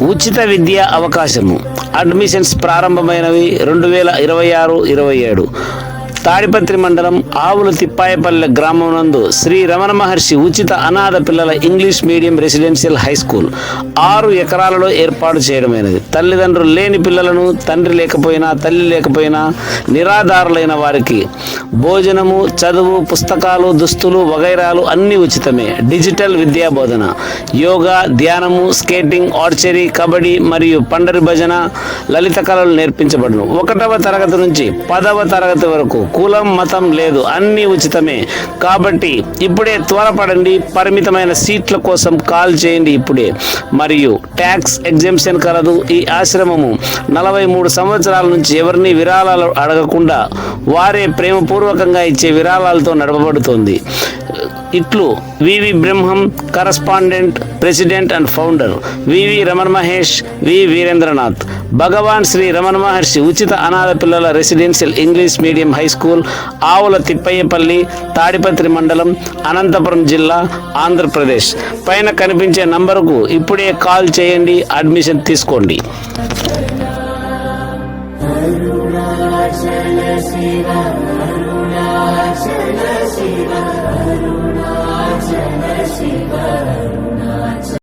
ఉచిత విద్యా అవకాశము. అడ్మిషన్స్ ప్రారంభమైనవి 2026-27. తాడిపత్రి మండలం ఆవుల తిప్పాయపల్లె గ్రామం నందు శ్రీ రమణ మహర్షి ఉచిత అనాథ పిల్లల English medium residential high school 6 ఎకరాలలో ఏర్పాటు చేయడమైనది. తల్లిదండ్రులు లేని పిల్లలను, తండ్రి లేకపోయినా తల్లి లేకపోయినా నిరాధారులైన వారికి భోజనము, చదువు, పుస్తకాలు, దుస్తులు వగైరాలు అన్ని ఉచితమే. డిజిటల్ విద్యా బోధన, యోగా, ధ్యానము, స్కేటింగ్, ఆర్చరీ, కబడ్డీ మరియు పండరి భజన, లలిత కళలు నేర్పించబడును. 1వ తరగతి నుంచి 10వ తరగతి వరకు కులం, మతం లేదు, అన్ని ఉచితమే. కాబట్టి ఇప్పుడే త్వరపడండి. పరిమితమైన సీట్ల కోసం కాల్ చేయండి ఇప్పుడే. మరియు ట్యాక్స్ ఎగ్జెంప్షన్ కలదు. ఈ ఆశ్రమము 43 సంవత్సరాల నుంచి ఎవరిని విరాళాలు అడగకుండా వారే ప్రేమపూర్వకంగా ఇచ్చే విరాళాలతో నడపబడుతోంది. ఇట్లు వివి బ్రహ్మం, కరస్పాండెంట్, ప్రెసిడెంట్ అండ్ ఫౌండర్, వివి రమణ మహేష్, వి వీరేంద్రనాథ్. భగవాన్ శ్రీ రమణ మహర్షి ఉచిత అనాథ పిల్లల residential English medium high school, ఆవుల తిప్పయ్యపల్లి, తాడిపత్రి మండలం, అనంతపురం జిల్లా, ఆంధ్రప్రదేశ్. పైన కనిపించే నంబరుకు ఇప్పుడే కాల్ చేయండి. అడ్మిషన్ తీసుకోండి.